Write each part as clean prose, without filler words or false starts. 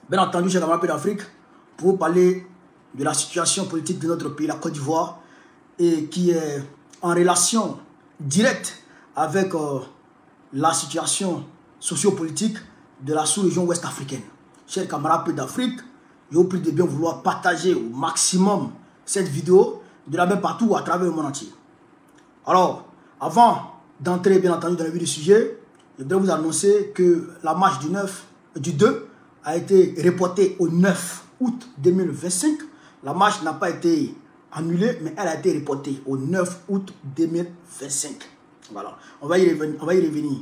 bien entendu, j'ai camarades d'Afrique, pour vous parler de la situation politique de notre pays, la Côte d'Ivoire, et qui est en relation directe avec la situation sociopolitique de la sous-région ouest africaine. Chers camarades d'Afrique, je vous prie de bien vouloir partager au maximum cette vidéo, de la même partout à travers le monde entier. Alors, avant d'entrer bien entendu dans le vif du sujet, je voudrais vous annoncer que la marche du 2 a été reportée au 9 août 2025. La marche n'a pas été annulée, mais elle a été reportée au 9 août 2025. Voilà, on va y revenir.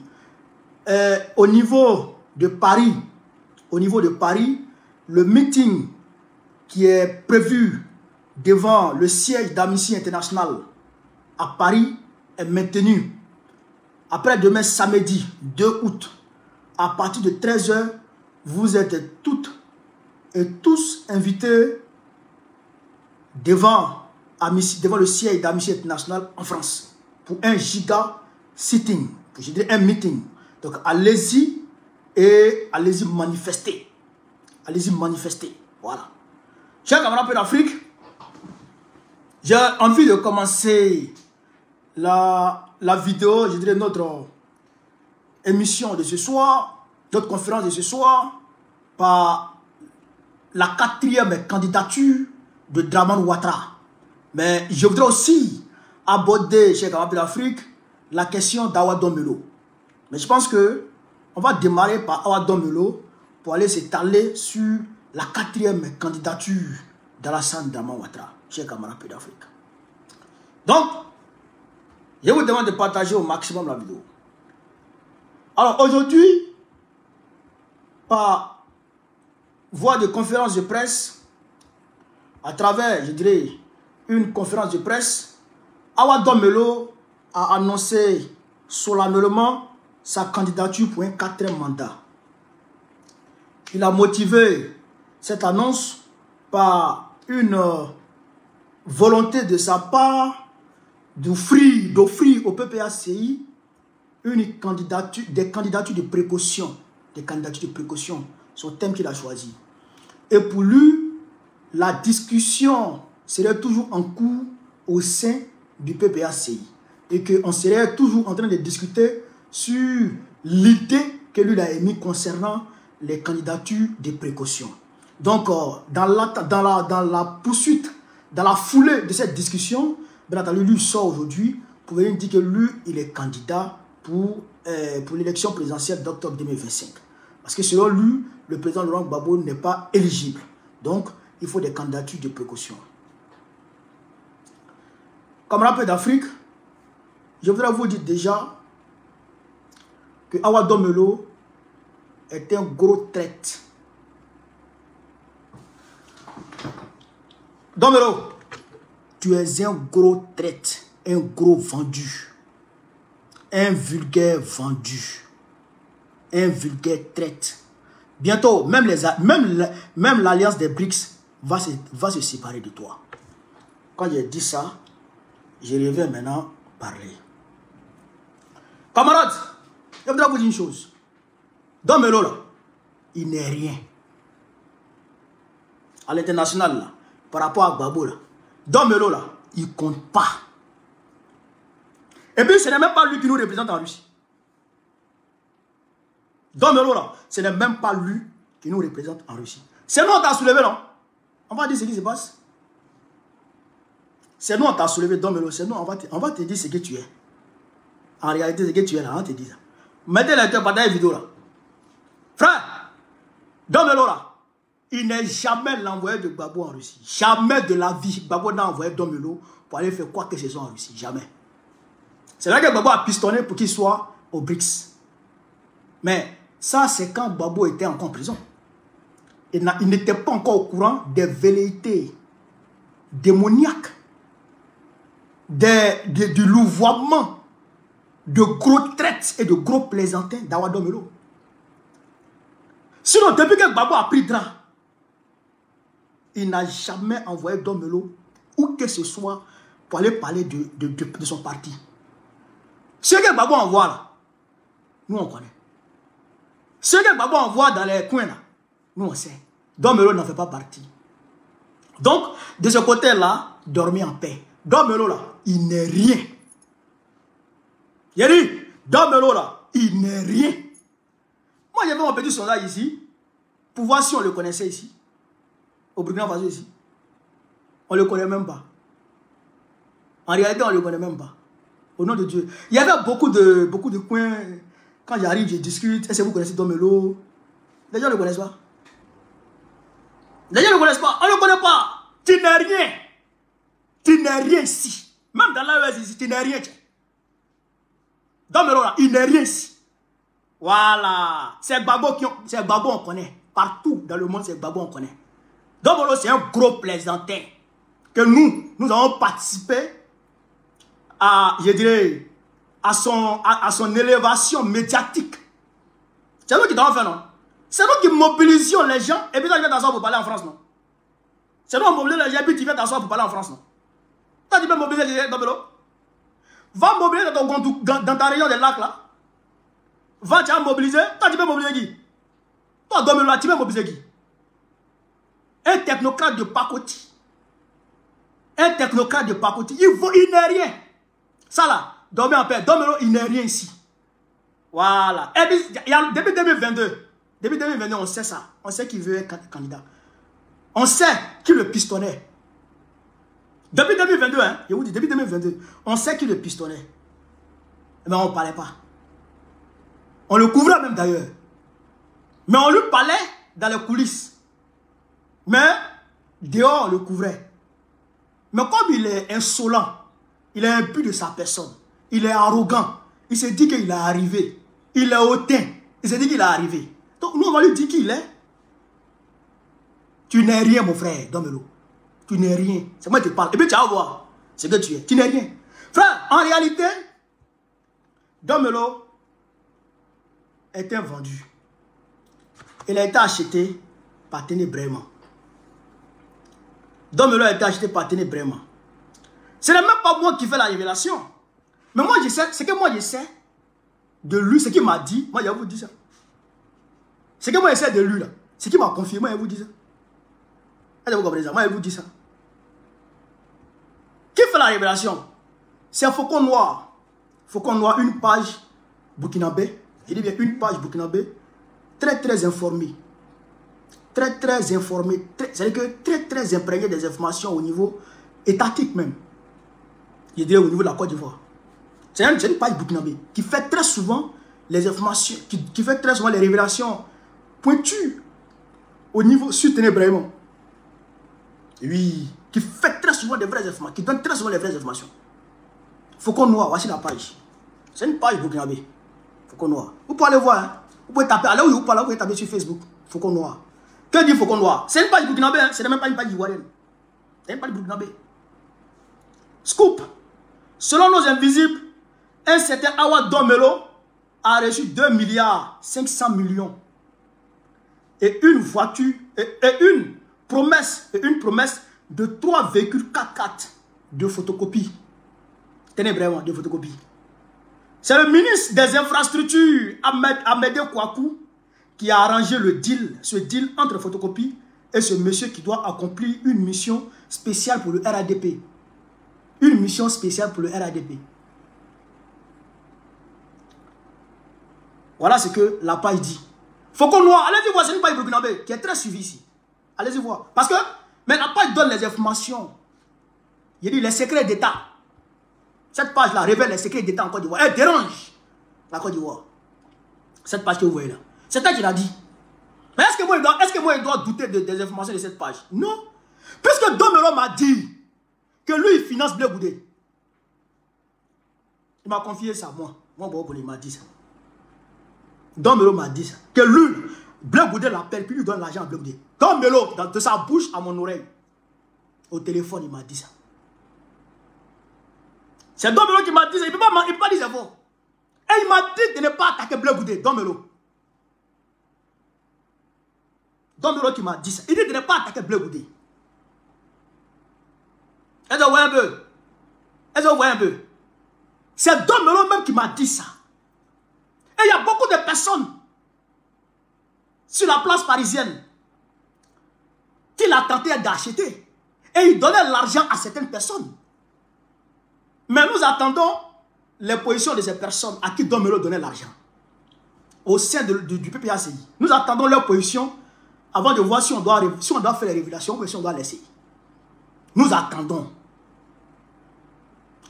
Au niveau de Paris, le meeting qui est prévu devant le siège d'Amnesty International à Paris est maintenu. Après demain samedi 2 août, à partir de 13 h, vous êtes toutes et tous invités devant le siège d'Amnesty International en France pour un giga sitting, je dirais un meeting. Donc allez-y et allez-y manifester. Allez-y manifester. Voilà. Chers camarades d'Afrique, j'ai envie de commencer la vidéo, je dirais notre émission de ce soir, notre conférence de ce soir, par la 4e candidature de Dramane Ouattara. Mais je voudrais aussi aborder, chers camarades d'Afrique, la question d'Awa Dombello. Mais je pense que on va démarrer par Awa Dombello pour aller s'étaler sur la 4e candidature d'Alassane Dramane Ouattara, chers camarades d'Afrique. Donc, je vous demande de partager au maximum la vidéo. Alors aujourd'hui, par voie de conférence de presse, à travers, je dirais, une conférence de presse, Awa Dombello a annoncé solennellement sa candidature pour un 4e mandat. Il a motivé cette annonce par une volonté de sa part d'offrir au PPACI des candidatures de précaution. Son thème qu'il a choisi. Et pour lui, la discussion serait toujours en cours au sein du PPACI. Et qu'on serait toujours en train de discuter sur l'idée que lui a émise concernant les candidatures de précaution. Donc, dans la poursuite, dans la foulée de cette discussion, bien entendu, lui sort aujourd'hui pour venir dire que lui, il est candidat pour l'élection présidentielle d'octobre 2025. Parce que selon lui, le président Laurent Gbagbo n'est pas éligible. Donc, il faut des candidatures de précaution. Camarades d'Afrique, je voudrais vous dire déjà que Awa Dombello est un gros traître. Dombello, tu es un gros traître, un gros vendu, un vulgaire vendu, un vulgaire traître. Bientôt, même l'alliance des BRICS va se séparer de toi. Quand j'ai dit ça, je reviens maintenant parler. Camarades, je voudrais vous dire une chose. Dombello, là, il n'est rien. À l'international, là, par rapport à Gbagbo, là, Dombello, là, il ne compte pas. Et puis, ce n'est même pas lui qui nous représente en Russie. Dombello, là, ce n'est même pas lui qui nous représente en Russie. C'est nous, on t'a soulevé, non? On va dire ce qui se passe. C'est nous, on t'a soulevé, Dombello. C'est nous, on va te dire ce que tu es. En réalité, ce que tu es là, on te dit ça. Mettez les deux pendant la vidéo, là. Frère, Dombello, là, il n'est jamais l'envoyé de Gbagbo en Russie. Jamais de la vie, Gbagbo n'a envoyé Dombello pour aller faire quoi que ce soit en Russie. Jamais. C'est là que Gbagbo a pistonné pour qu'il soit au BRICS. Mais ça, c'est quand Gbagbo était encore en prison. Il n'était pas encore au courant des velléités démoniaques, du louvoiement de gros traites et de gros plaisantins d'Awa Dombello. Sinon, depuis que Gbagbo a pris drap, il n'a jamais envoyé Dombello où que ce soit pour aller parler de son parti. Ce que Gbagbo envoie là, nous on connaît. Ce que Gbagbo envoie dans les coins là, nous on sait. Domelo n'en fait pas partie. Donc, de ce côté-là, dormez en paix. Domelo là, il n'est rien. Il dit, Domelo là, il n'est rien. Moi, j'ai fait mon petit sondage ici, pour voir si on le connaissait ici. Au Burkina Faso ici. On ne le connaît même pas. En réalité, on ne le connaît même pas. Au nom de Dieu. Il y avait beaucoup de coins. Quand j'arrive, je discute. Est-ce que vous connaissez Domelo? Les gens ne le connaissent pas. Les gens ne le connaissent pas. On ne le connaît pas. Tu n'es rien. Tu n'es rien ici. Même dans l'AES ici, tu n'es rien. Domelo là, il n'est rien ici. Voilà. C'est Gbagbo on connaît. Partout dans le monde, c'est Gbagbo on connaît. Domelo, c'est un gros plaisantin. Que nous avons participé à, je dirais, à son élévation médiatique. C'est nous qui t'avons fait, non? C'est nous qui mobilisions les gens et puis là, tu viens t'asseoir pour parler en France, non? C'est nous qui mobilisons les gens et puis tu viens t'asseoir pour parler en France, non? Toi, tu peux mobiliser les gens, Domelo. Va mobiliser dans ta région des lacs, là. Va, tu vas mobiliser. Toi, tu peux mobiliser qui? Toi, Domelo, là, tu peux mobiliser qui? Un technocrate de pacotille. Un technocrate de pacotille. Il n'est rien. Ça, là, dormez en paix. Domelo, il n'est rien ici. Voilà. Et puis, depuis 2022, on sait ça. On sait qu'il veut être candidat. On sait qui le pistonnet. Depuis 2022, hein, je vous dis, depuis 2022, on sait qui le pistonnet. Mais on ne parlait pas. On le couvrait même d'ailleurs. Mais on lui parlait dans les coulisses. Mais dehors, on le couvrait. Mais comme il est insolent, il est imbu de sa personne, il est arrogant, il se dit qu'il est arrivé. Il est hautain, il se dit qu'il est arrivé. Donc nous, on va lui dire qui il est. Tu n'es rien, mon frère, Domelo. Tu n'es rien. C'est moi qui te parle. Et puis tu vas voir ce que tu es. Tu n'es rien. Frère, en réalité, Domelo était vendu. Il a été acheté par Ténébrement. Domelo a été acheté par Ténébrement. Ce n'est même pas moi qui fais la révélation. Mais moi, je sais, ce que moi je sais de lui, ce qu'il m'a dit, moi je vais vous dire ça. Ce que moi je sais de lui, là, ce qu'il m'a confié, moi je vais vous dire ça. Est-ce que vous comprenez ça? Moi je vais vous dire ça. Qui fait la révélation? C'est Faucon Noir. Faucon Noir, une page burkinabé. Je dis bien une page burkinabé. Très informé. Très informé. C'est-à-dire que très imprégné des informations au niveau étatique même. Je dirais au niveau de la Côte d'Ivoire. C'est une page burkinabé qui fait très souvent les informations, qui fait très souvent les révélations pointues au niveau sur Ténébrement. Oui, qui fait très souvent des vraies informations, qui donne très souvent les vraies informations. Faucon Noir, voici la page. C'est une page burkinabé. Faucon Noir. Vous pouvez aller voir, hein? Vous pouvez taper, allez où vous pouvez taper sur Facebook. Faucon Noir. Que dit Faucon Noir? C'est une page burkinabé, hein? C'est même pas une page ivoirienne. C'est une page burkinabé. Scoop. Selon nos invisibles, un certain Awa Domelo a reçu 2 milliards 500 millions et une voiture et une promesse de 3 véhicules 4x4 de photocopie. Tenez vraiment, de photocopie. C'est le ministre des Infrastructures, Amédée Kouakou, qui a arrangé ce deal entre photocopie et ce monsieur qui doit accomplir une mission spéciale pour le RADP. Une mission spéciale pour le RADP. Voilà ce que la page dit. Faucon Noir, allez-y voir, c'est une page burkinabé qui est très suivie ici. Allez-y voir. Parce que, mais la page donne les informations. Il dit les secrets d'État. Cette page-là révèle les secrets d'État en Côte d'Ivoire. Elle dérange la Côte d'Ivoire. Cette page que vous voyez là. C'est elle qui l'a dit. Mais est-ce que moi, je dois douter des informations de cette page? Non. Puisque Domelo m'a dit que lui, il finance Blé Goudé. Il m'a confié ça, moi. Il m'a dit ça. Domelo m'a dit ça. Que lui, Blé Goudé l'appelle, puis lui donne l'argent à Blé Goudé. Domelo, de sa bouche à mon oreille. Au téléphone, il m'a dit ça. C'est Domelo qui m'a dit ça. Il ne peut pas dire c'est faux. Et il m'a dit de ne pas attaquer Blé Goudé. Domelo. Domelo qui m'a dit ça. Il dit de ne pas attaquer Blé Goudé. Est-ce que vous voyez un peu? Est-ce que vous voyez un peu? C'est Domelo même qui m'a dit ça. Et il y a beaucoup de personnes sur la place parisienne il a tenté d'acheter. Et il donnait l'argent à certaines personnes. Mais nous attendons les positions de ces personnes à qui Don Melo donnait l'argent. Au sein du PPACI. Nous attendons leur position avant de voir si on doit faire les révélations ou si on doit laisser. Nous attendons.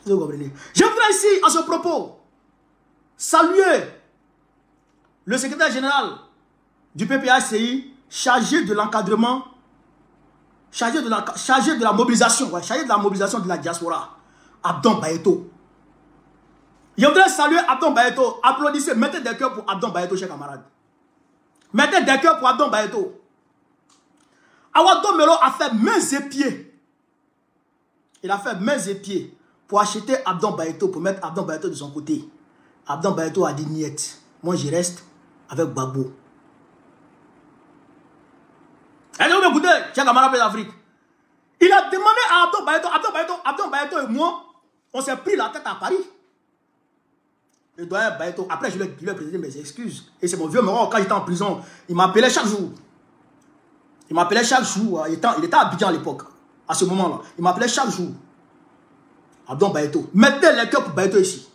Vous comprenez? Je voudrais ici, à ce propos, saluer le secrétaire général du PPACI chargé de l'encadrement, chargé de la mobilisation, chargé de la mobilisation de la diaspora, Abdon Bayeto. Je voudrais saluer Abdon Bayeto. Applaudissez, mettez des cœurs pour Abdon Bayeto, chers camarades. Mettez des cœurs pour Abdon Bayeto. Awadon Melo a fait mains et pieds. Il a fait mains et pieds pour acheter Abdon Bayeto, pour mettre Abdon Bayeto de son côté. Abdon Bayeto a dit niet. Moi, je reste avec Gbagbo. Est-ce que vous écoutez, chers camarades d'Afrique? Il a demandé à Abdon Bayeto et moi, on s'est pris la tête à Paris. Le doyen Bayeto, après je lui ai présenté mes excuses. Et c'est mon vieux mort, quand j'étais en prison, il m'appelait chaque jour. Il m'appelait chaque jour. Il était à Abidjan à l'époque, à ce moment-là. Il m'appelait chaque jour. Abdon Bayeto. Mettez les cœurs pour Bayeto ici.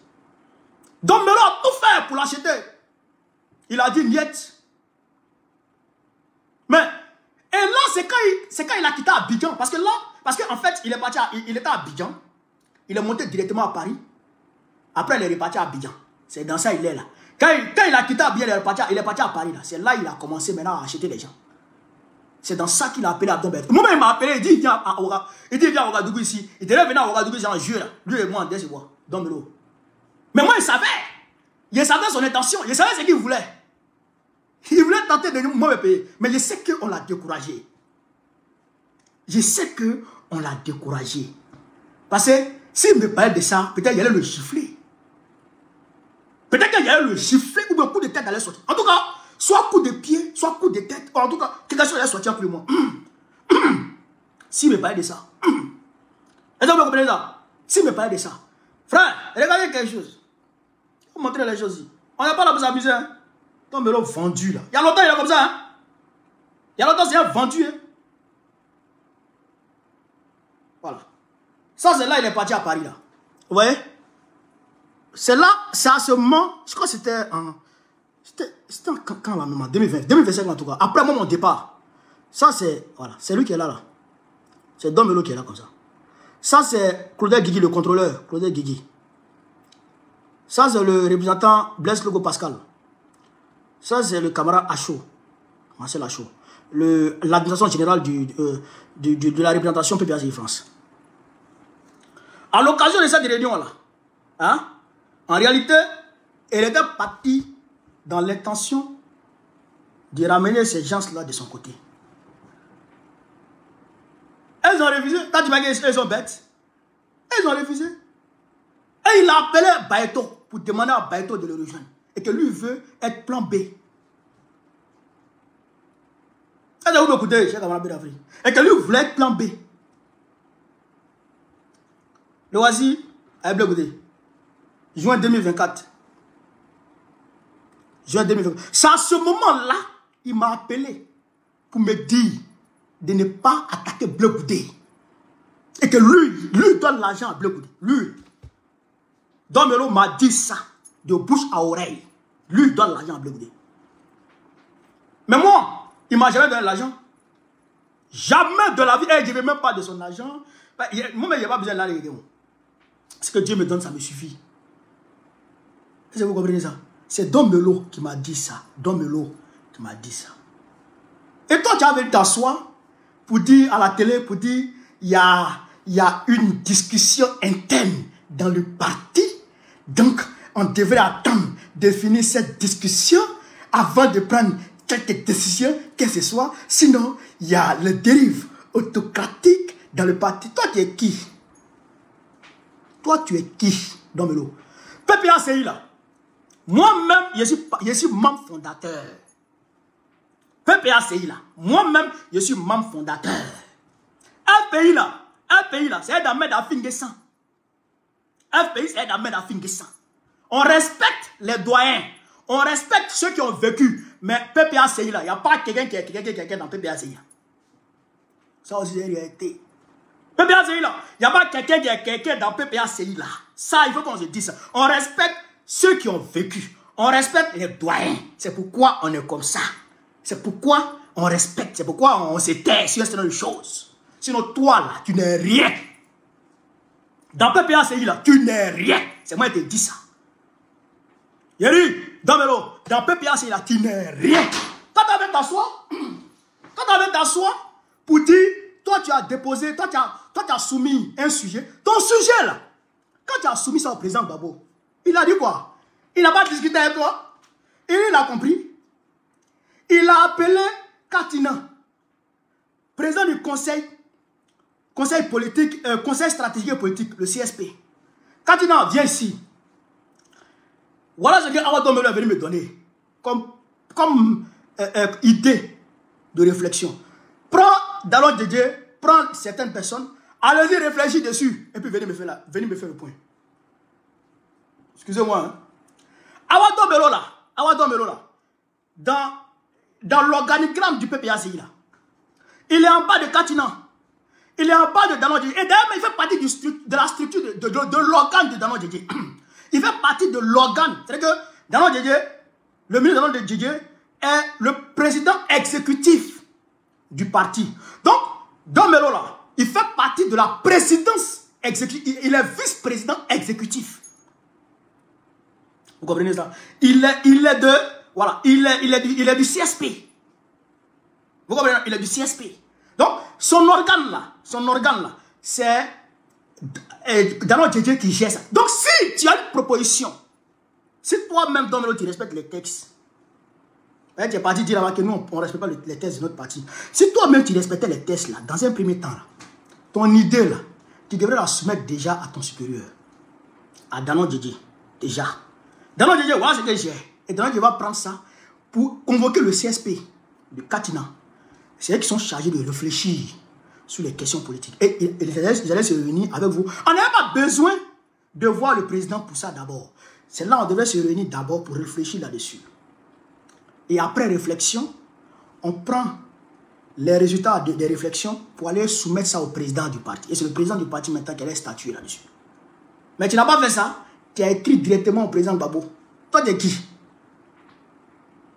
Don Melo a tout fait pour l'acheter. Il a dit niet. Mais, et là, c'est quand il a quitté Abidjan. Parce qu'en fait, il était à Abidjan. Il est monté directement à Paris. Après, il est reparti à Abidjan. C'est dans ça qu'il est là. Quand il a quitté Abidjan, il est parti à Paris. C'est là qu'il a commencé maintenant à acheter les gens. C'est dans ça qu'il a appelé Abdon Bayeto. Moi-même, il m'a appelé, il dit, il vient à Ouagadougou ici. Il devait venir à Ouagadougou en juillet. Lui et moi, en décembre. Don Melo. Mais moi, il savait. Il savait son intention. Il savait ce qu'il voulait. Il voulait tenter de me payer. Mais je sais qu'on l'a découragé. Je sais qu'on l'a découragé. Parce que s'il me parlait de ça, peut-être qu'il allait le gifler. Peut-être qu'il allait le gifler ou un coup de tête allait sortir. En tout cas, soit coup de pied, soit coup de tête. En tout cas, quelque chose allait sortir plus moi. S'il me parlait de ça. Est-ce que vous comprenez ça? S'il me parlait de ça. Frère, regardez quelque chose. Je vais vous montrer les choses. On n'a pas là pour s'amuser. Hein? Don Melo vendu là. Il y a longtemps il est comme ça. Hein? Il y a longtemps c'est vendu. Hein? Voilà. Ça c'est là il est parti à Paris là. Vous voyez? C'est là, c'est à ce moment, je crois que c'était en... C'était quand là même en 2020, 2025 en tout cas. Après mon départ. Ça c'est... Voilà. C'est lui qui est là. C'est Don Melo qui est là comme ça. Ça c'est Claudel Guigui, le contrôleur. Claudel Guigui. Ça c'est le représentant Blaise Logo Pascal. Ça, c'est le camarade Acho. Marcel Acho. L'administration générale de la représentation PPACI France. À l'occasion de cette réunion-là, hein, en réalité, elle était partie dans l'intention de ramener ces gens-là de son côté. Elles ont refusé. Quand tu m'as dit qu'elles sont bêtes, elles ont refusé. Et il a appelé Bayeto pour demander à Bayeto de le rejoindre. Et que lui veut être plan B. Est-ce que vous m'écoutez, cher camarade d'Afrique? Et que lui voulait être plan B. Le voici, avec écoutez. Juin 2024. Juin 2024. C'est à ce moment-là, il m'a appelé pour me dire de ne pas attaquer Bleu Goudé. Et que lui donne l'argent à Bleu Goudé. Lui. Don Melo m'a dit ça de bouche à oreille. Lui donne l'argent à Bleu Goudé. Mais moi, il ne m'a jamais donné l'argent. Jamais de la vie. Et je ne veux même pas de son argent. Moi, il n'y a pas besoin de l'argent. Ce que Dieu me donne, ça me suffit. Est-ce que vous comprenez ça? C'est Don Melo qui m'a dit ça. Don Melo qui m'a dit ça. Et toi, tu as venu t'asseoir pour dire à la télé, pour dire, il y a une discussion interne dans le parti. Donc, on devrait attendre de finir cette discussion avant de prendre quelques décisions, que ce soit. Sinon, il y a le dérive autocratique dans le parti. Toi, tu es qui? Toi, tu es qui, Don Melo? PPACI, là. Moi-même, je suis membre fondateur. PPACI, là. Moi-même, je suis membre fondateur. Un pays, là, c'est un Ahmed Afinguessan. Un pays, c'est un Ahmed Afinguessan. On respecte les doyens. On respecte ceux qui ont vécu. Mais PPACI, là, il n'y a pas quelqu'un qui est quelqu'un dans PPACI. Ça aussi, c'est une réalité. PPACI là, il n'y a pas quelqu'un dans PPACI là. Ça, il faut qu'on se dise ça. On respecte ceux qui ont vécu. On respecte les doyens. C'est pourquoi on est comme ça. C'est pourquoi on respecte. C'est pourquoi on se tait sur un certain nombre de choses. Sinon, toi là, tu n'es rien. Dans PPACI là, tu n'es rien. C'est moi qui te dis ça. Yeri, dans PPACI là, tu n'es rien. Quand tu avais t'asseoir pour dire, toi tu as déposé, toi tu as soumis un sujet. Ton sujet là, quand tu as soumis ça au président Gbagbo, il a dit quoi? Il n'a pas discuté avec toi. Il a compris. Il a appelé Katina, président du conseil politique, conseil stratégique et politique, le CSP. Katina, viens ici. Voilà ce que Awa Dombelo est venu me donner comme idée de réflexion. Prends Dalon Djedje, prends certaines personnes, allez-y réfléchir dessus, et puis venez me faire le point. Excusez-moi. Hein. Awa Dombelo là, dans l'organigramme du PPACI là, il est en bas de Katina, il est en bas de Dalon Djedje, et d'ailleurs il fait partie de la structure de l'organe de Dalon Djedje. Il fait partie de l'organe. C'est-à-dire que Dalon Djedje, le ministre Dalon Djedje est le président exécutif du parti. Donc, Dombelo là, il fait partie de la présidence exécutive. Il est vice-président exécutif. Vous comprenez ça? Il est du CSP. Vous comprenez? Il est du CSP. Donc, son organe là, c'est Dalon Djedje qui gère ça. Donc, si tu as une proposition, si toi-même, Dombelo, tu respectes les textes, tu es parti dire là-bas que nous, on ne respecte pas les textes de notre parti. Si toi-même, tu respectais les textes là, dans un premier temps, là, ton idée là, tu devrais la soumettre déjà à ton supérieur, à Dalon Djedje, déjà. Dalon Djedje, voilà ce que j'ai. Et Dalon Djedje va prendre ça pour convoquer le CSP de Katina. C'est eux qui sont chargés de réfléchir sur les questions politiques. Et ils allaient se réunir avec vous. On n'avait pas besoin de voir le président pour ça d'abord. C'est là qu'on devait se réunir d'abord pour réfléchir là-dessus. Et après réflexion, on prend les résultats des réflexions pour aller soumettre ça au président du parti. Et c'est le président du parti maintenant qui allait statuer là-dessus. Mais tu n'as pas fait ça. Tu as écrit directement au président Gbagbo. Toi, t'es qui?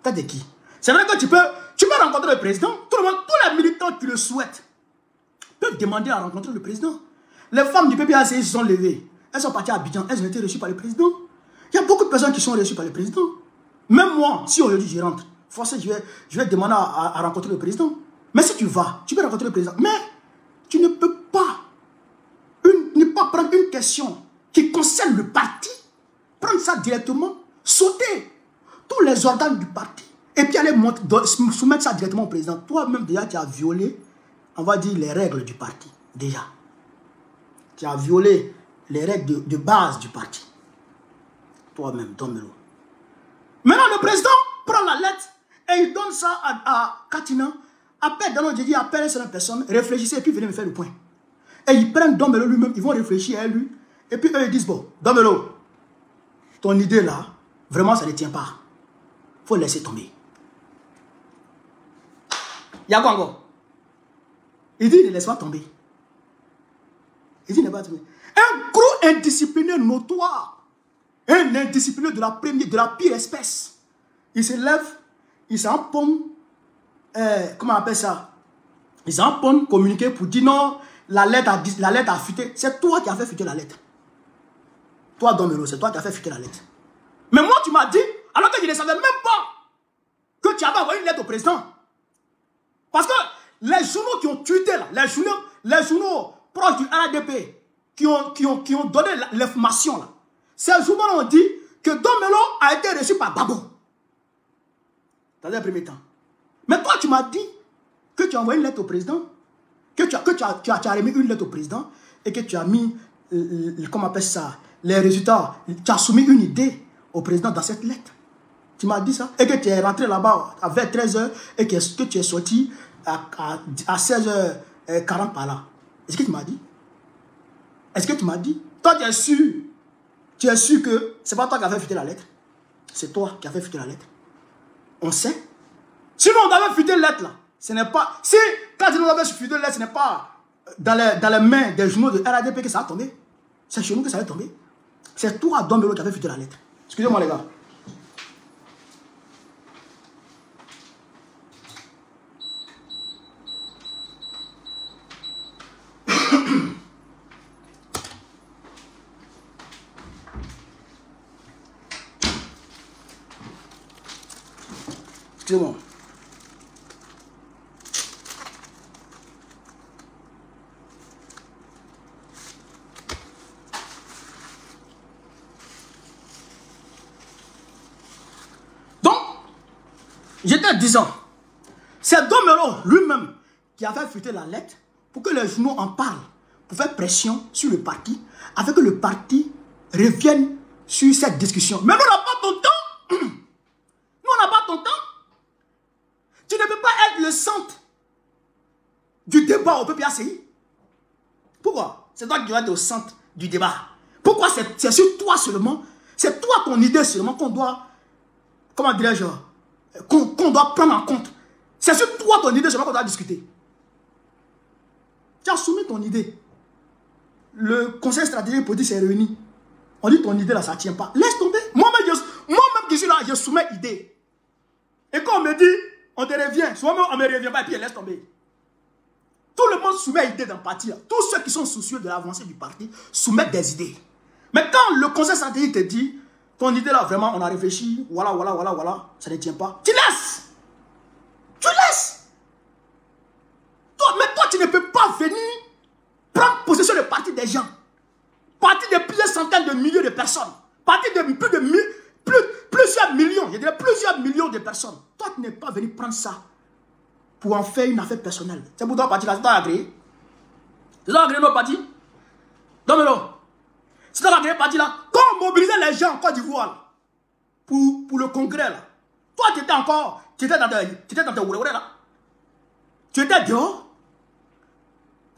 Toi, t'es qui? C'est vrai que tu peux rencontrer le président. Tout le monde, tous les militants qui le souhaitent peuvent demander à rencontrer le président. Les femmes du PPACI se sont levées. Elles sont parties à Abidjan. Elles ont été reçues par le président. Il y a beaucoup de personnes qui sont reçues par le président. Même moi, si aujourd'hui je rentre, forcément je vais demander à rencontrer le président. Mais si tu vas, tu peux rencontrer le président. Mais tu ne peux pas ne pas prendre une question qui concerne le parti, prendre ça directement, sauter tous les organes du parti et puis aller soumettre ça directement au président. Toi-même déjà tu as violé, on va dire, les règles du parti. Déjà. Tu as violé les règles de base du parti. Toi-même, Dombelo. Maintenant, le président prend la lettre et il donne ça à Katina. Appelle Dalon Djedje, appelle cette personne, réfléchissez et puis venez me faire le point. Et ils prennent Dombelo lui-même, ils vont réfléchir à lui. Et puis eux, ils disent, bon, Dombelo, ton idée là, vraiment ça ne tient pas. Il faut laisser tomber. Il y a quoi encore? Il dit, ne laisse pas tomber. Il dit, ne pas tomber. Un gros indiscipliné notoire. Un indiscipliné de la pire espèce. Il se lève, il s'empomme, comment on appelle ça? Il s'empomme, communiquer pour dire non, la lettre a fuité. C'est toi qui as fait fuiter la lettre. Toi, Dombelo, c'est toi qui as fait fuiter la lettre. Mais moi, tu m'as dit, alors que je ne savais même pas que tu avais envoyé une lettre au président. Parce que les journaux qui ont tué là, les journaux proches du RADP qui ont donné l'information là, ces journaux ont dit que Dombelo a été reçu par Gbagbo. Dans un premier temps. Mais toi, tu m'as dit que tu as envoyé une lettre au président, que tu as remis une lettre au président et que tu as mis, comment on appelle ça, les résultats. Tu as soumis une idée au président dans cette lettre. Tu m'as dit ça. Et que tu es rentré là-bas vers 13h et que tu es sorti à 16h40 par là. Est-ce que tu m'as dit? Est-ce que tu m'as dit? Toi, tu es sûr. Tu es sûr que ce n'est pas toi qui as fait fuiter la lettre. C'est toi qui as fait fuiter la lettre. On sait. Sinon, on avait fuité la lettre là. Ce n'est pas... Si quand nous avons fuité l'air, ce n'est pas dans les mains des journaux de RADP que ça a tombé. C'est chez nous que ça a tombé. C'est toi, Don Melo, qui avait fuité la lettre. Excusez-moi, les gars. Excusez-moi. Donc, j'étais 10 ans. C'est Don Melo lui-même qui a fait fuiter la lettre pour que les journaux en parlent, pour faire pression sur le parti, afin que le parti revienne sur cette discussion. Mais nous, on n'a pas ton temps. Nous, on n'a pas ton temps. Tu ne peux pas être le centre du débat au PPACI. Pourquoi? C'est toi qui dois être au centre du débat. Pourquoi c'est sur toi seulement? C'est toi, ton idée seulement qu'on doit, comment dirais-je, qu'on doit prendre en compte. C'est sur toi, ton idée seulement qu'on doit discuter. Tu as soumis ton idée. Le conseil stratégique politique s'est réuni. On dit ton idée là, ça ne tient pas. Laisse tomber. Moi-même qui suis là, je soumets idée. Et quand on me dit, on te revient. Souvent, on ne me revient pas et puis laisse tomber. Tout le monde soumet des idées dans le parti. Tous ceux qui sont soucieux de l'avancée du parti soumettent des idées. Mais quand le conseil stratégique te dit, ton idée là, vraiment, on a réfléchi, voilà, ça ne tient pas. Tu laisses. Tu laisses. Mais toi, tu ne peux pas venir prendre possession du parti des gens. Parti de plusieurs centaines de milliers de personnes. Parti de plusieurs millions. Je dirais plusieurs millions de personnes. Toi, tu n'es pas venu prendre ça pour en faire une affaire personnelle. C'est pour toi, parti là, c'est toi agréé. C'est toi agréé notre parti. Non, mais non. C'est toi agréé parti là. Quand on mobilisait les gens en Côte d'Ivoire pour le congrès là, toi, tu étais encore, tu étais dans tes ouréourés là. Tu étais dehors.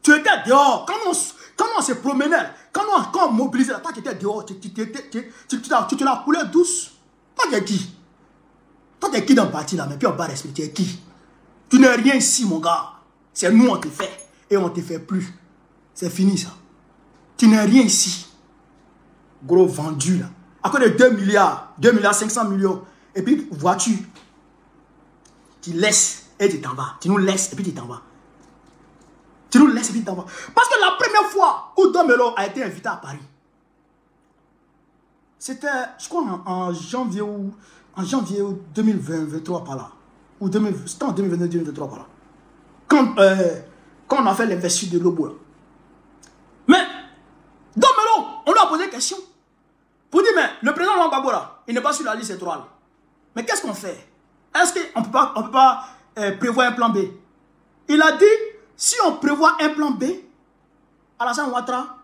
Tu étais dehors. Quand on se promenait, quand on mobilisait, toi tu étais dehors, tu te la coulais douce. Toi tu es qui? Toi tu es qui dans le parti là, mais puis on va respecter, tu es qui? Tu n'es rien ici mon gars. C'est nous on te fait et on ne te fait plus. C'est fini ça. Tu n'es rien ici. Gros vendu là. À cause de 2 milliards 500 millions. Et puis voiture. Tu laisses et tu t'en vas. Tu nous laisses et puis tu t'en vas. Tu nous laisses et puis tu t'en vas. Parce que la première fois où Don Melo a été invité à Paris, c'était, je crois, en janvier 2023 par là. Ou c'était en 2022-2023 par là. Quand on a fait l'investiture de Lobo. Mais, Don Melo, on lui a posé une question. Pour dire, mais le président Laurent Gbagbo là, il n'est pas sur la liste électorale. Mais qu'est-ce qu'on fait? Est-ce qu'on ne peut pas prévoir un plan B? Il a dit, si on prévoit un plan B, Alassane Ouattara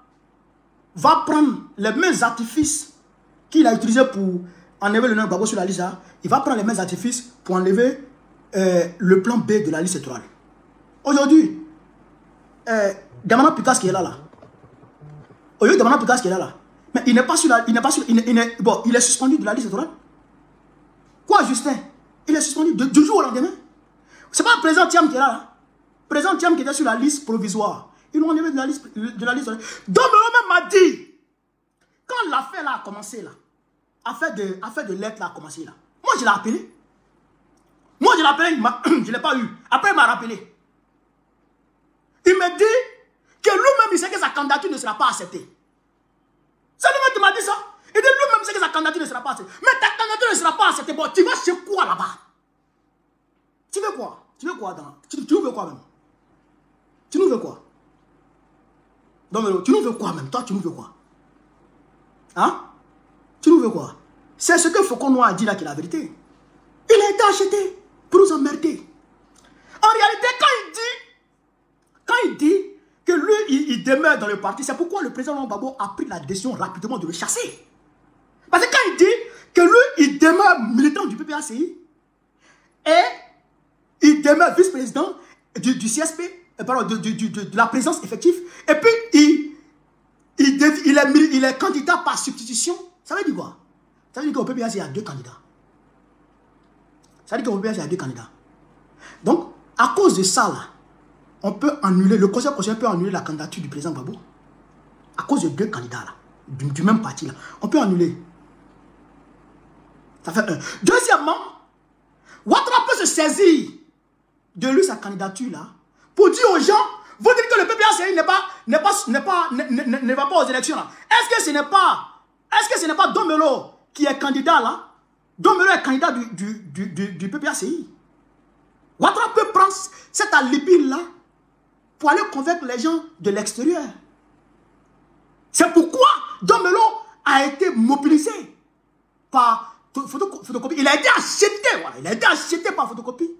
va prendre les mêmes artifices qu'il a utilisés pour enlever le nom de Gbagbo sur la liste. Il va prendre les mêmes artifices pour enlever le plan B de la liste électorale. Aujourd'hui, Damana Pikas qui est là. Aujourd'hui, Damana Pikas qui est là. Mais il n'est pas sur la... il est suspendu de la liste électorale. Quoi, Justin? Il est suspendu du jour au lendemain. C'est pas le président Thiam qui est là. Le président Thiam qui était sur la liste provisoire. Ils l'ont enlevé de la liste. Donc, Melo m'a dit, quand l'affaire là a commencé là, affaire de lettre là a commencé là, moi je l'ai appelé. Moi je l'ai appelé, je ne l'ai pas eu. Après il m'a rappelé. Il me dit que lui-même il sait que sa candidature ne sera pas acceptée. C'est lui-même qui m'a dit ça. Il dit lui-même sait que sa candidature ne sera pas acceptée. Mais ta candidature ne sera pas acceptée. Bon, tu vas chez quoi là-bas? Tu veux quoi? Tu veux quoi dans... Tu nous veux quoi même? Tu nous veux quoi? Non mais tu nous veux quoi même? Toi tu nous veux quoi? Hein? Tu nous veux quoi? C'est ce que Faucon Noir a dit là qui est la vérité. Il a été acheté pour nous emmerder. En réalité, quand il dit que lui, il demeure dans le parti, c'est pourquoi le président Gbagbo a pris la décision rapidement de le chasser. Parce que quand il dit que lui, il demeure militant du PPACI et il demeure vice-président du CSP, pardon, de la présence effective, et puis il est candidat par substitution, ça veut dire quoi? Ça veut dire qu'au PPACI, il y a 2 candidats. Ça veut dire qu'au PPACI, il y a 2 candidats. Donc, à cause de ça, là, on peut annuler, le conseil constitutionnel peut annuler la candidature du président Gbagbo. À cause de 2 candidats là, du même parti là. On peut annuler. Ça fait 1. Deuxièmement, Ouattara peut se saisir de lui sa candidature là pour dire aux gens, vous dites que le PPACI ne va pas aux élections là. Est-ce que ce n'est pas Domelo qui est candidat là? Domelo est candidat du PPACI. Ouattara peut prendre cet alibi là pour aller convaincre les gens de l'extérieur. C'est pourquoi Domelo a été mobilisé par photocopie. Il a été acheté, voilà. Il a été acheté par photocopie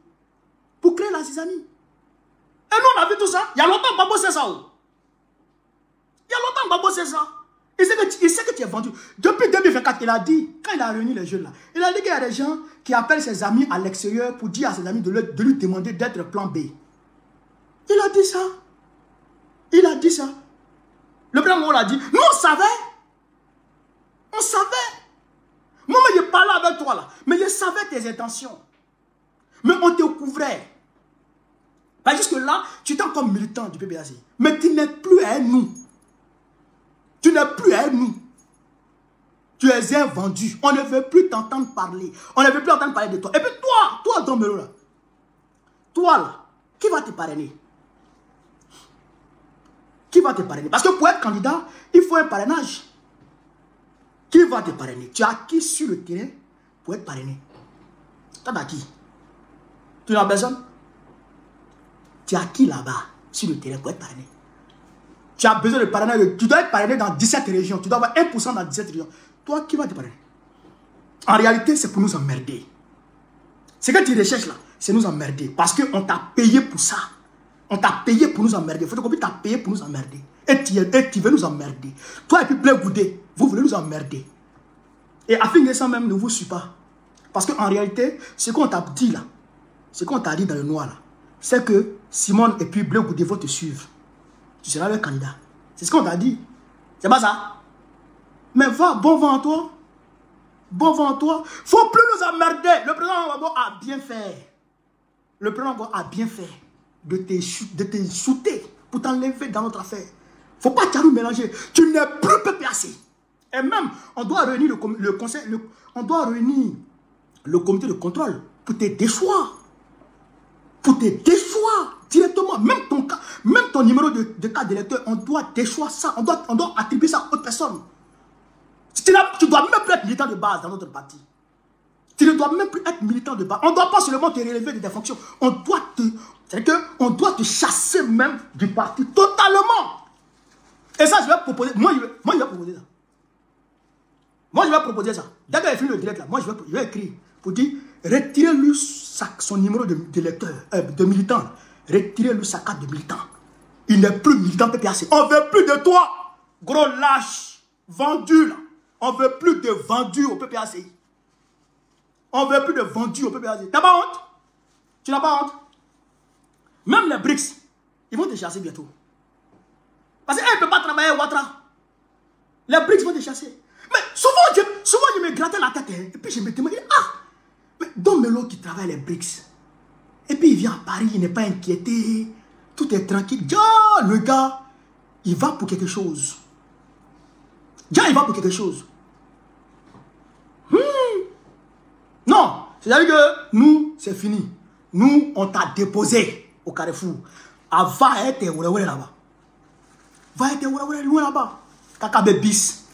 pour créer la zizanie. Et nous, on a vu tout ça. Il y a longtemps que Gbagbo sait ça. Il y a longtemps que Gbagbo sait ça. Il sait que tu es vendu. Depuis 2024, il a dit, quand il a réuni les jeunes là, il a dit qu'il y a des gens qui appellent ses amis à l'extérieur pour dire à ses amis de lui demander d'être plan B. Il a dit ça. Il a dit ça. Le président on l'a dit. Nous, on savait. On savait. Moi, je parlais avec toi là. Mais je savais tes intentions. Mais on te couvrait. Parce que jusque-là, tu étais encore militant du PPACI. Mais tu n'es plus à nous. Tu n'es plus à nous. Tu es un vendu. On ne veut plus t'entendre parler. On ne veut plus entendre parler de toi. Et puis toi, Domelo là. Toi là, qui va te parrainer? Qui va te parrainer? Parce que pour être candidat, il faut un parrainage. Qui va te parrainer? Tu as qui sur le terrain pour être parrainé? Tu as qui? Tu n'as personne? Tu as qui là-bas sur le terrain pour être parrainé? Tu as besoin de parrainage. Tu dois être parrainé dans 17 régions. Tu dois avoir 1% dans 17 régions. Toi, qui va te parrainer? En réalité, c'est pour nous emmerder. Ce que tu recherches là, c'est nous emmerder. Parce qu'on t'a payé pour ça. On t'a payé pour nous emmerder. Photocopie t'a payé pour nous emmerder. Et tu veux nous emmerder. Toi et puis Blé Goudé, vous voulez nous emmerder. Et Afin ça même ne vous suit pas. Parce qu'en réalité, ce qu'on t'a dit là, ce qu'on t'a dit dans le noir là, c'est que Simone et puis Blé Goudé vont te suivre. Tu seras le candidat. C'est ce qu'on t'a dit. C'est pas ça. Mais va, bon vent à toi. Bon vent à toi. Faut plus nous emmerder. Le président Gbagbo a bien fait. Le président Gbagbo a bien fait de te shooter pour t'enlever dans notre affaire. Faut pas nous mélanger. Tu n'es plus PPACI. Et même, on doit réunir le conseil, on doit réunir le comité de contrôle pour te déchoir. Pour te déchoir directement. Même ton numéro de carte d'électeur, on doit déchoir ça. On doit attribuer ça à autre personne. Tu ne dois même plus être militant de base dans notre parti. Tu ne dois même plus être militant de base. On ne doit pas seulement te relever de tes fonctions. On doit te chasser même du parti totalement. Et ça, je vais proposer. Moi, je vais proposer ça. Moi, je vais proposer ça. Dès qu'il fini le direct là, moi, je vais écrire pour dire retirez-lui son numéro d'électeur, de militant. Retirez-lui sa carte de militant. Il n'est plus militant PPACI. On ne veut plus de toi, gros lâche, vendu là. On ne veut plus de vendus au PPACI. On ne veut plus de vendus au PPACI. Tu n'as pas honte? Tu n'as pas honte? Même les BRICS, ils vont te chasser bientôt. Parce qu'elle ne peut pas travailler à Ouattara. Les BRICS vont te chasser. Mais souvent je me grattais la tête. Et puis je me demandais, mais Domelo qui travaille les BRICS. Et puis il vient à Paris, il n'est pas inquiété. Tout est tranquille. Le gars, il va pour quelque chose. Il va pour quelque chose. Non, c'est-à-dire que nous, c'est fini. Nous, on t'a déposé au Carrefour. Va être là-bas. Va être loin là-bas. Kakabe bis.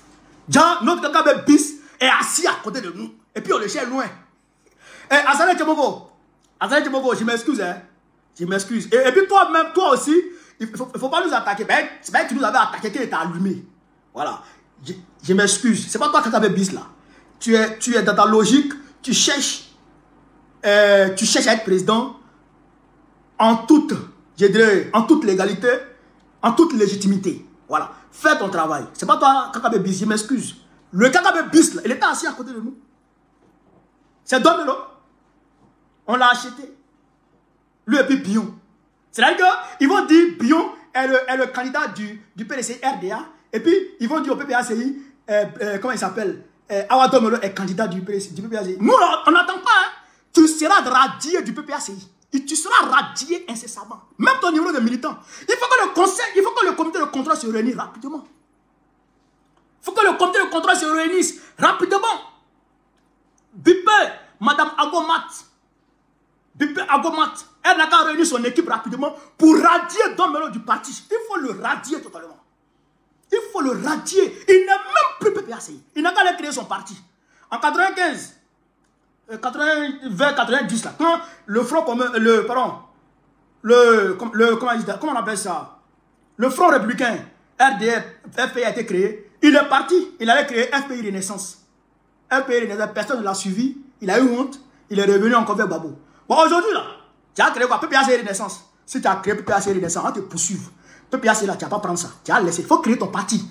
Notre Kakabe bis est assis à côté de nous. Et puis on le cherche loin. Azalé Tchemoko, je m'excuse. Hein. Je m'excuse. Et puis toi-même, toi aussi, il ne faut pas nous attaquer. C'est pas que tu nous avais attaqué, qu'il était allumé. Voilà. Je m'excuse. C'est pas toi Kakabe bis là. Tu es dans ta logique. Tu cherches à être président en toute, je dirais, en toute légalité, en toute légitimité. Voilà. Fais ton travail. C'est pas toi, Kakabe Bis, je m'excuse. Le Kakabe Bis, là, il était assis à côté de nous. C'est Domelo. On l'a acheté. Lui et puis Bion. C'est-à-dire qu'ils vont dire Bion est le candidat du PDC RDA. Et puis, ils vont dire au PPACI, comment il s'appelle? Awa Domelo est candidat du PPACI. Nous, on n'attend pas. Hein. Tu seras radié du PPACI. tu seras radié incessamment. Même ton niveau de militant. Il faut que le conseil, il faut que le comité de contrôle se réunisse rapidement. Il faut que le comité de contrôle se réunisse rapidement. Bipé, Madame Agomat. Bipé Agomat, elle n'a qu'à réunir son équipe rapidement pour radier Don Melo du parti. Il faut le radier totalement. Il faut le radier. Il n'est même plus PPACI. Il n'a qu'à aller créer son parti. En 95, 90 là, quand le Front commun, comment on appelle ça? Le Front républicain, RDF, FPI a été créé. Il est parti, il allait créer FPI Renaissance. FPI Renaissance, personne ne l'a suivi, il a eu honte, il est revenu encore vers Babo. Bon, aujourd'hui là, tu as créé quoi? PPACI Renaissance. Si tu as créé PPACI Renaissance, on va te poursuivre. PPACI là, tu n'as pas prendre ça. Tu as laissé. Il faut créer ton parti.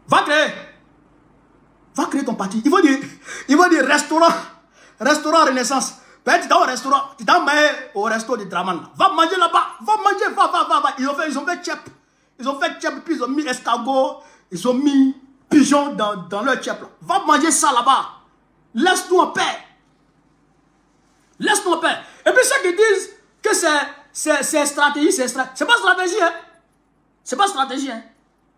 Va créer. Va créer ton parti. Il faut dire restaurant Renaissance. Ben, tu es au restaurant, tu t'en mets au resto de Draman. Va manger là-bas. Va manger, va. Ils ont fait tchèp. Ils ont fait tchèp, puis ils ont mis escargot, ils ont mis pigeon dans leur tchèp. Va manger ça là-bas. Laisse-nous en paix. Laisse-nous en paix. Et puis ceux qui disent que c'est stratégie, c'est pas stratégie, hein. C'est pas stratégie, hein.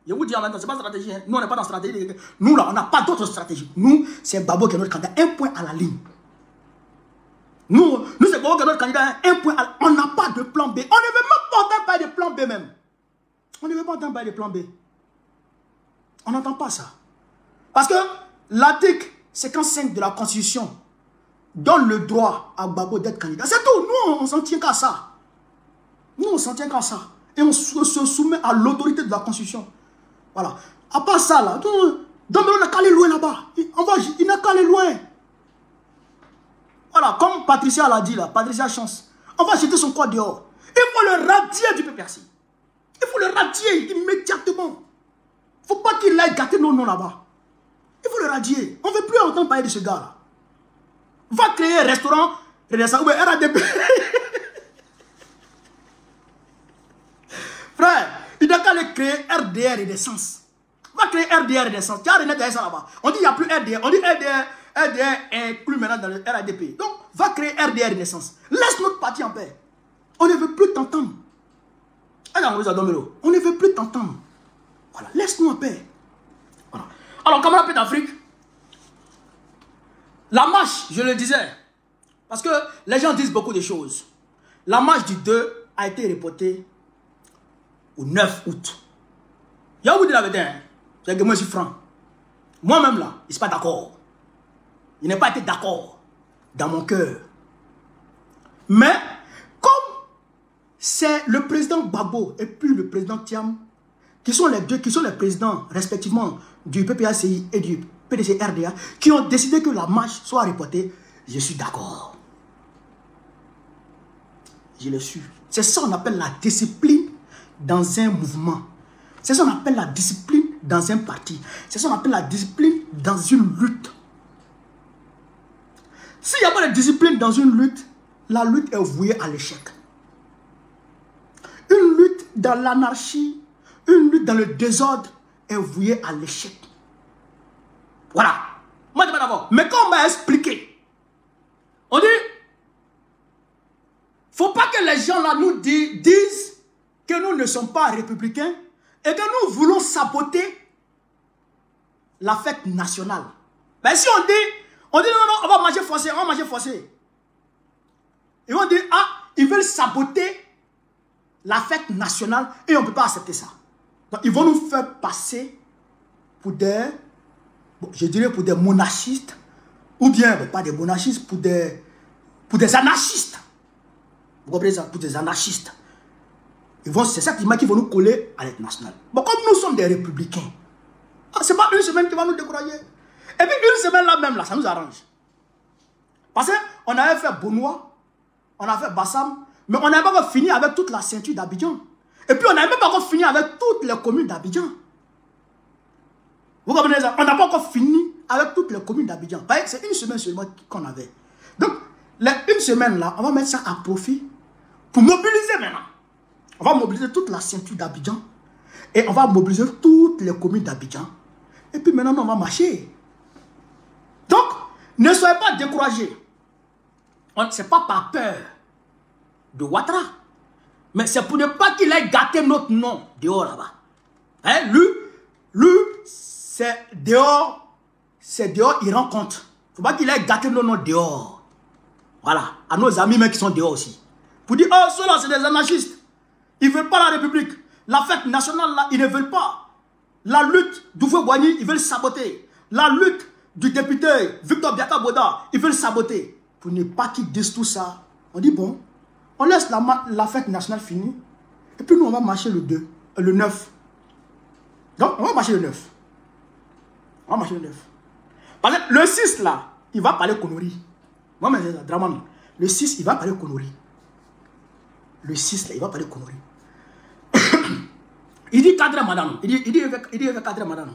Je vous dis en même temps, c'est pas stratégie, hein. Nous, on n'est pas dans stratégie. Nous, là, on n'a pas d'autre stratégie. Nous, c'est Babo qui est notre candidat. Un point à la ligne. Nous c'est Babo qui est notre candidat. Un point à la ligne. On n'a pas de plan B. On ne veut même pas entendre parler de plan B même. On ne veut pas entendre parler de plan B. On n'entend pas ça. Parce que l'article 55 de la Constitution donne le droit à Babo d'être candidat. C'est tout. Nous, on s'en tient qu'à ça. Nous, on s'en tient qu'à ça. Et on se soumet à l'autorité de la Constitution. Voilà. À part ça, là, Don Melo n'a qu'à aller loin là-bas. Il n'a qu'à aller loin. Voilà, comme Patricia l'a dit là, Patricia Chance. On va jeter son corps dehors. Il faut le radier du PPACI. Il faut le radier immédiatement. Il ne faut pas qu'il aille gâter nos noms là-bas. Il faut le radier. On ne veut plus entendre parler de ce gars-là. Va créer un restaurant Renaissance ou RADP. Frère, il n'a qu'à aller créer RDR Renaissance. Va créer RDR Renaissance. Tu as René derrière ça là-bas. On dit qu'il n'y a plus RDR. On dit RDR inclus maintenant dans le RADP. Donc, va créer RDR Renaissance. Laisse notre parti en paix. On ne veut plus t'entendre. On ne veut plus t'entendre. Voilà, laisse-nous en paix. Voilà. Alors, camarades d'Afrique, la marche, je le disais, parce que les gens disent beaucoup de choses. La marche du 2 a été reportée au 9 août. Je vais vous dire la vérité, hein. C'est que moi je suis franc. Moi-même là, je ne suis pas d'accord. Je n'ai pas été d'accord dans mon cœur. Mais, comme c'est le président Babo et puis le président Thiam, qui sont les deux, qui sont les présidents respectivement du PPACI et du PDC-RDA, qui ont décidé que la marche soit reportée, je suis d'accord. Je le suis. C'est ça qu'on appelle la discipline dans un mouvement. C'est ça qu'on appelle la discipline dans un parti. C'est ça qu'on appelle la discipline dans une lutte. S'il n'y a pas de discipline dans une lutte, la lutte est vouée à l'échec. Une lutte dans l'anarchie, une lutte dans le désordre est vouée à l'échec. Voilà. Moi, je suis pas d'accord. Mais quand on m'a expliqué, on dit, faut pas que les gens là nous disent que nous ne sommes pas républicains et que nous voulons saboter la fête nationale. Mais si on dit non, on va manger forcé, on va manger forcé. Ils vont dire, ah, ils veulent saboter la fête nationale et on ne peut pas accepter ça. Donc, ils vont nous faire passer pour des, je dirais pour des monarchistes, ou bien, pas des monarchistes, pour des anarchistes. Vous comprenez ça? Pour des anarchistes. C'est ça qu'ils vont nous coller à l'aide nationale. Bon, comme nous sommes des républicains, ce n'est pas une semaine qui va nous décourager. Et puis une semaine là même, là, ça nous arrange. Parce qu'on avait fait Benoît, on a fait Bassam, mais on n'avait pas encore fini avec toute la ceinture d'Abidjan. Et puis on n'avait même pas encore fini avec toutes les communes d'Abidjan. Vous comprenez ça? On n'a pas encore fini avec toutes les communes d'Abidjan. C'est une semaine seulement qu'on avait. Donc, une semaine là, on va mettre ça à profit pour mobiliser maintenant. On va mobiliser toute la ceinture d'Abidjan et on va mobiliser toutes les communes d'Abidjan. Et puis maintenant, on va marcher. Donc, ne soyez pas découragés. Ce n'est pas par peur de Ouattara. Mais c'est pour ne pas qu'il ait gâté notre nom dehors là-bas. Hein? Lui, c'est dehors, il rend compte. Il ne faut pas qu'il ait gâté notre nom dehors. Voilà, à nos amis même qui sont dehors aussi. Pour dire, oh, ceux-là, c'est des anarchistes. Ils ne veulent pas la République. La fête nationale, là, ils ne veulent pas. La lutte d'Oufoué-Boigny, ils veulent saboter. La lutte du député Victor Biaka-Boda, ils veulent saboter. Pour ne pas qu'ils disent tout ça, on dit, bon, on laisse la fête nationale finie. Et puis nous, on va marcher le 9. Donc, on va marcher le 9. On va marcher le 9. Parce que le 6, là, il va parler conneries. Moi, mais Draman, le 6, il va parler conneries. Le 6, là, il va parler conneries. Il dit 4e mandat. Il dit il veut 4e mandat.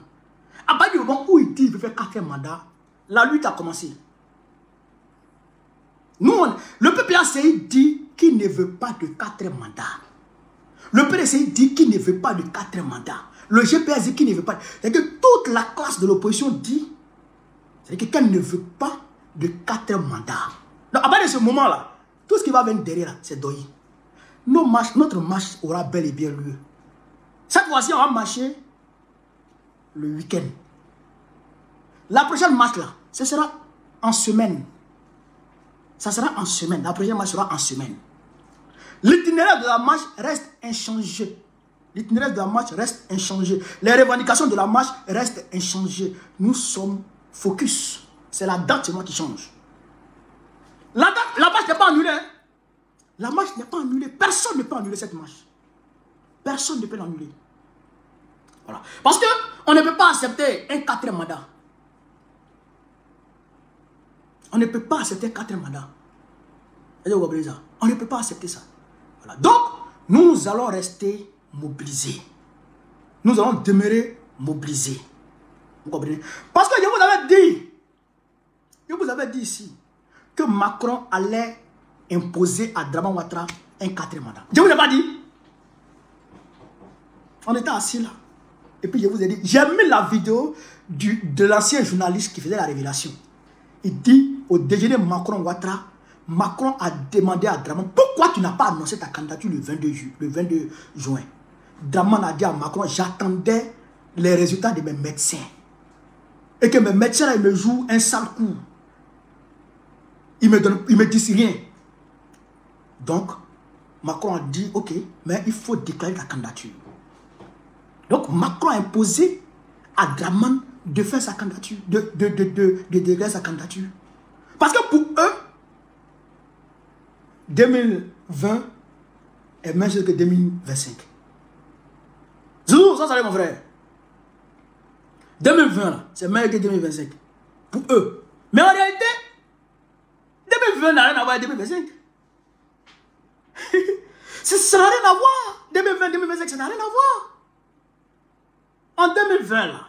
À partir du moment où il dit qu'il veut faire 4e mandat, la lutte a commencé. Nous, le PPACI dit qu'il ne veut pas de 4e mandat. Le PDCI dit qu'il ne veut pas de 4e mandat. Le GPS dit qu'il ne veut pas. C'est-à-dire que toute la classe de l'opposition dit qu'elle ne veut pas de 4e mandat. Donc, à partir de ce moment-là, tout ce qui va venir derrière, c'est Doyi. Notre marche aura bel et bien lieu. Cette fois-ci, on va marcher le week-end. La prochaine marche, là, ce sera en semaine. Ça sera en semaine. La prochaine marche sera en semaine. L'itinéraire de la marche reste inchangé. L'itinéraire de la marche reste inchangé. Les revendications de la marche restent inchangées. Nous sommes focus. C'est la date seulement qui change. La marche n'est pas annulée. Hein? La marche n'est pas annulée. Personne ne peut annuler cette marche. Personne ne peut l'annuler. Voilà. Parce qu'on ne peut pas accepter un 4e mandat. On ne peut pas accepter un 4e mandat. On ne peut pas accepter ça. Voilà. Donc, nous allons rester mobilisés. Nous allons demeurer mobilisés. Vous comprenez? Parce que je vous avais dit ici, que Macron allait imposer à Draman Ouattara un 4e mandat. Je ne vous ai pas dit. On était assis là. Et puis je vous ai dit, j'ai mis la vidéo de l'ancien journaliste qui faisait la révélation. Il dit au déjeuner Macron-Ouattara, Macron a demandé à Draman, pourquoi tu n'as pas annoncé ta candidature le 22 juin? Draman a dit à Macron, j'attendais les résultats de mes médecins. Et que mes médecins, là, ils me jouent un sale coup. Ils me disent rien. Donc, Macron a dit, ok, mais il faut déclarer ta candidature. Donc, Macron a imposé à Draman de faire sa candidature, de déclarer sa candidature. Parce que pour eux, 2020 est même chose que 2025. Zouzou, ça c'est mon frère. 2020, c'est meilleur que 2025. Pour eux. Mais en réalité, 2020 n'a rien à voir avec 2025. Ça n'a rien à voir. 2020, 2025, ça n'a rien à voir. En 2020, là,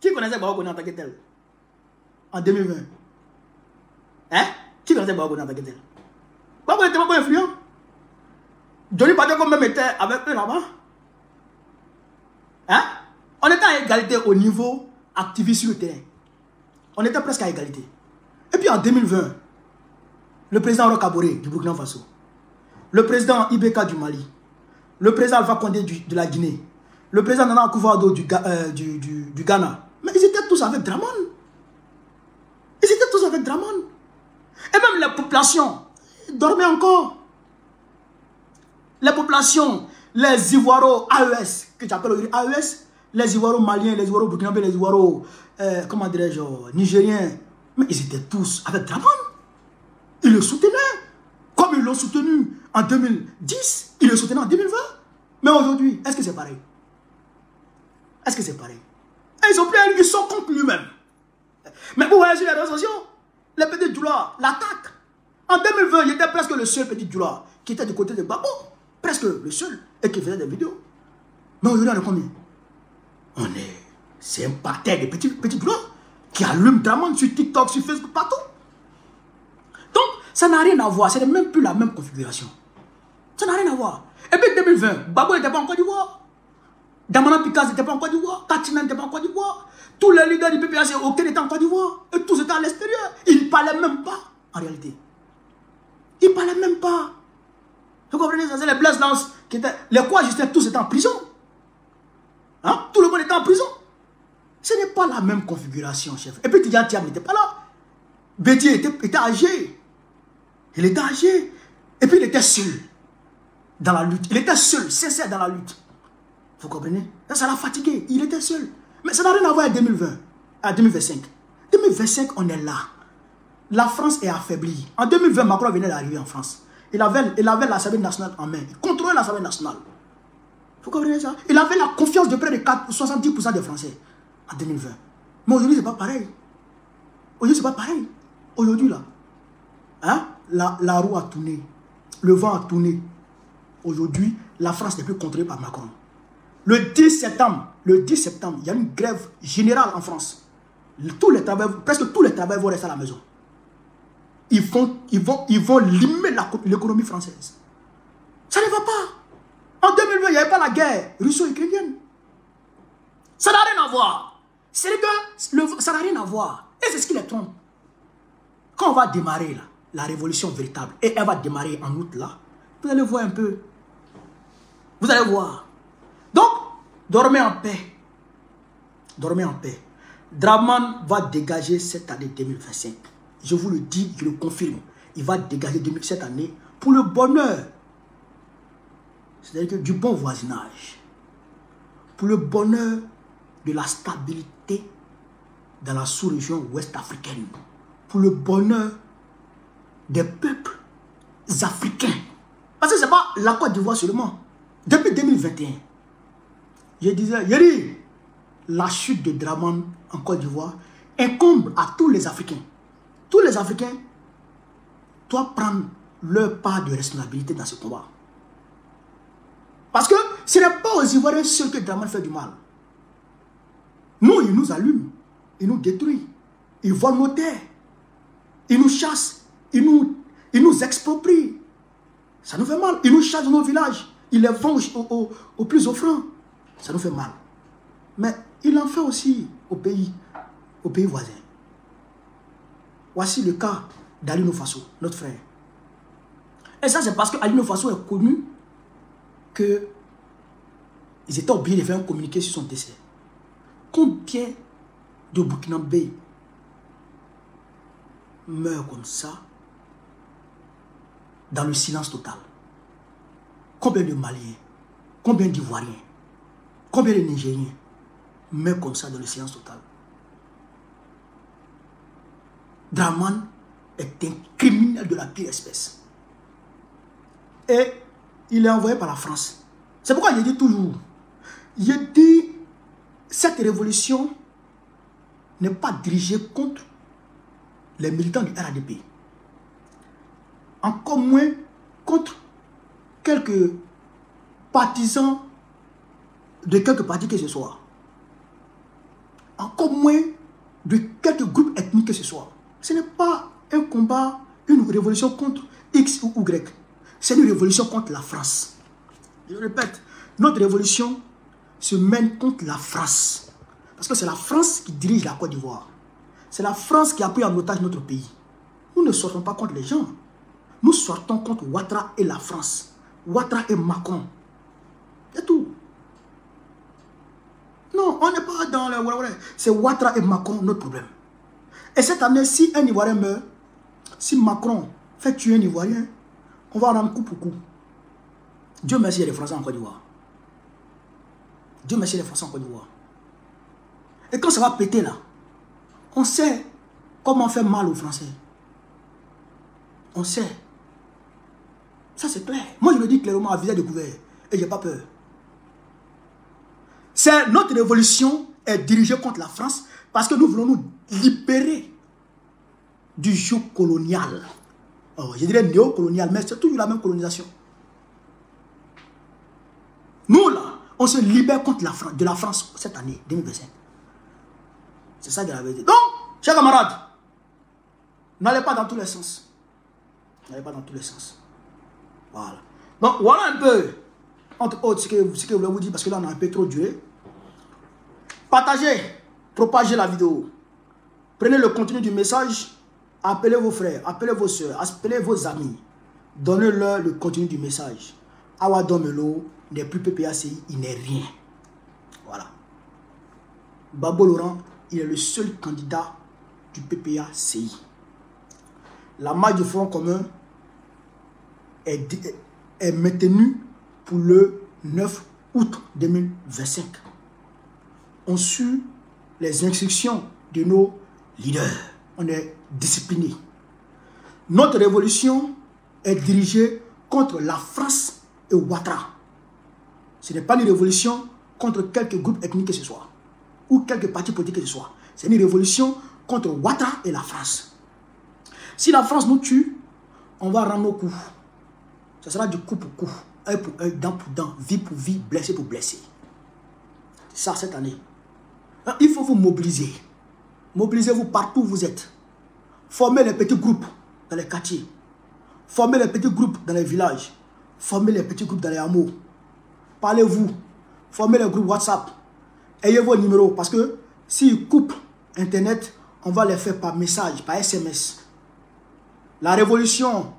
qui connaissait Baoukouni en tant que tel? En 2020. Hein? Qui connaissait Baoukouni en tant que tel? Baoukouni n'était pas influent. Johnny Patek même était avec eux là-bas. Hein? On était à égalité au niveau activiste sur le terrain. On était presque à égalité. Et puis en 2020, le président Roch Kaboré du Burkina Faso, le président Ibeka du Mali, le président Alpha Condé de la Guinée, le président Nana Akufo-Addo du Ghana, mais ils étaient tous avec Draman. Ils étaient tous avec Draman. Et même les populations dormaient encore. Les populations, les Ivoiros AES, que tu appelles AES, les Ivoiros maliens, les Ivoiros burkinabés, les Ivoiros, comment dirais-je, nigériens, mais ils étaient tous avec Draman. Ils le soutenaient. Comme ils l'ont soutenu en 2010, ils le soutenaient en 2020. Mais aujourd'hui, est-ce que c'est pareil? Est-ce que c'est pareil? Et ils sont contre lui-même. Mais vous voyez sur les réseaux sociaux, les petits doulas l'attaquent. En 2020, il était presque le seul petit doula qui était du côté de Babo. Presque le seul. Et qui faisait des vidéos. Mais aujourd'hui, on est combien? C'est un parterre de petits doulas qui allument Draman sur TikTok, sur Facebook, partout. Donc, ça n'a rien à voir. Ce n'est même plus la même configuration. Ça n'a rien à voir. Et puis 2020, Babo n'était pas en Côte d'Ivoire. Damana Picasso n'était pas en Côte d'Ivoire. Katina n'était pas en Côte d'Ivoire. Tous les leaders du PPAC, aucun n'était en Côte d'Ivoire. Et tous étaient à l'extérieur. Ils ne parlaient même pas, en réalité. Ils ne parlaient même pas. Vous comprenez ça? C'est les Blaise Lance qui étaient... Les coadjuteurs, tous étaient en prison. Hein? Tout le monde était en prison. Ce n'est pas la même configuration, chef. Et puis Tidjane Thiam n'était pas là. Bédié était âgé. Il était âgé. Et puis il était seul dans la lutte. Il était seul, sincère dans la lutte. Vous comprenez? Ça l'a fatigué. Il était seul. Mais ça n'a rien à voir avec 2020, à 2025. 2025, on est là. La France est affaiblie. En 2020, Macron venait d'arriver en France. Il avait l'Assemblée nationale en main. Il contrôlait l'Assemblée nationale. Vous comprenez ça? Il avait la confiance de près de 70% des Français en 2020. Mais aujourd'hui, ce n'est pas pareil. Aujourd'hui, ce n'est pas pareil. Aujourd'hui, là, hein, la roue a tourné. Le vent a tourné. Aujourd'hui, la France n'est plus contrôlée par Macron. Le 10 septembre, il y a une grève générale en France. Presque tous les travailleurs vont rester à la maison. Ils vont limer l'économie française. Ça ne va pas. En 2020, il n'y avait pas la guerre russo-ukrainienne. Ça n'a rien à voir. C'est que ça n'a rien à voir. Et c'est ce qui les trompe. Quand on va démarrer là, la révolution véritable, et elle va démarrer en août là, vous allez voir un peu. Vous allez voir. Donc, dormez en paix. Dormez en paix. Draman va dégager cette année 2025. Je vous le dis, je le confirme. Il va dégager cette année pour le bonheur. C'est-à-dire que du bon voisinage. Pour le bonheur de la stabilité dans la sous-région ouest africaine. Pour le bonheur des peuples africains. Parce que ce n'est pas la Côte d'Ivoire seulement. Depuis 2021, je disais, Yeri, la chute de Draman en Côte d'Ivoire incombe à tous les Africains. Tous les Africains doivent prendre leur part de responsabilité dans ce combat. Parce que ce n'est pas aux Ivoiriens seuls que Draman fait du mal. Nous, il nous allume, il nous détruit, il vole nos terres, il nous chasse, il nous exproprie. Ça nous fait mal. Il nous chasse dans nos villages, il les vend aux plus offrants. Ça nous fait mal. Mais il en fait aussi aux pays voisins. Voici le cas d'Alino Faso, notre frère. Et ça, c'est parce que Alino Faso est connu que ils étaient obligés de faire un communiqué sur son décès. Combien de Burkinabés meurent comme ça dans le silence total? Combien de Maliens, combien d'Ivoiriens, combien de Nigériens meurent comme ça dans le silence total? Draman est un criminel de la pire espèce. Et il est envoyé par la France. C'est pourquoi je dis toujours, je dis, cette révolution n'est pas dirigée contre les militants du RADP. Encore moins contre quelques partisans de quelques partis que ce soit. Encore moins de quelques groupes ethniques que ce soit. Ce n'est pas un combat, une révolution contre X ou Y. C'est une révolution contre la France. Je répète, notre révolution se mène contre la France. Parce que c'est la France qui dirige la Côte d'Ivoire. C'est la France qui a pris en otage notre pays. Nous ne sortons pas contre les gens. Nous sortons contre Ouattara et la France. Ouattara et Macron. C'est tout. Non, on n'est pas dans le... C'est Ouattara et Macron notre problème. Et cette année, si un Ivoirien meurt, si Macron fait tuer un Ivoirien, on va rendre coup pour coup. Dieu merci, il y a des Français en Côte d'Ivoire. Dieu merci, il y a des Français en Côte d'Ivoire. Et quand ça va péter là, on sait comment faire mal aux Français. On sait. Ça c'est clair. Moi je le dis clairement à visage découvert. Et j'ai pas peur. C'est notre révolution est dirigée contre la France parce que nous voulons nous libérer du joug colonial. Oh, je dirais néocolonial, mais c'est toujours la même colonisation. Nous là, on se libère contre de la France cette année 2025. C'est ça que la vérité. Donc, chers camarades, n'allez pas dans tous les sens. N'allez pas dans tous les sens. Voilà. Donc, voilà un peu, entre autres, ce que je voulais vous dire, parce que là, on a un peu trop duré. Partagez, propagez la vidéo. Prenez le contenu du message, appelez vos frères, appelez vos soeurs, appelez vos amis. Donnez-leur le contenu du message. Awa Domelo n'est plus PPACI, il n'est rien. Voilà. Babo Laurent, il est le seul candidat du PPACI. La marche du Front commun est maintenue pour le 9 août 2025. On suit les instructions de nos leaders. On est discipliné. Notre révolution est dirigée contre la France et Ouattara. Ce n'est pas une révolution contre quelques groupes ethniques que ce soit, ou quelques partis politiques que ce soit. C'est une révolution contre Ouattara et la France. Si la France nous tue, on va rendre nos coups. Ce sera du coup pour coup, œil pour œil, dent pour dent, vie pour vie, blessé pour blessé. C'est ça cette année. Il faut vous mobiliser. Mobilisez-vous partout où vous êtes. Formez les petits groupes dans les quartiers. Formez les petits groupes dans les villages. Formez les petits groupes dans les hameaux. Parlez-vous. Formez les groupes WhatsApp. Ayez vos numéros parce que s'ils coupent Internet, on va les faire par message, par SMS. La révolution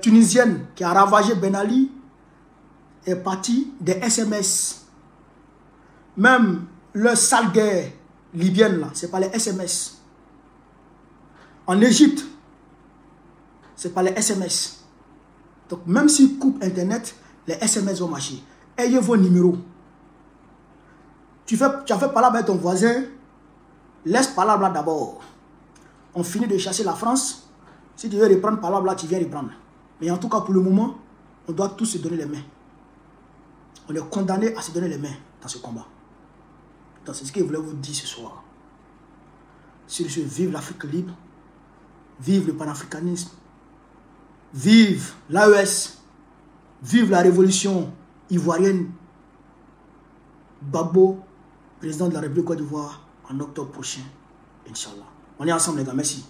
tunisienne qui a ravagé Ben Ali est partie des SMS. Même le sale guerre libyenne, là, c'est pas les SMS. En Égypte, c'est pas les SMS. Donc, même s'ils coupent Internet, les SMS vont marcher. Ayez vos numéros. Tu as fait parler avec ton voisin, laisse parler là d'abord. On finit de chasser la France. Si tu veux reprendre parler là, tu viens reprendre. Mais en tout cas, pour le moment, on doit tous se donner les mains. On est condamné à se donner les mains dans ce combat. Donc, c'est ce que je voulais vous dire ce soir. Sur ce, vive l'Afrique libre, vive le panafricanisme, vive l'AES, vive la révolution ivoirienne. Babo, président de la République de Côte d'Ivoire, en octobre prochain, Inch'Allah. On est ensemble les gars, merci.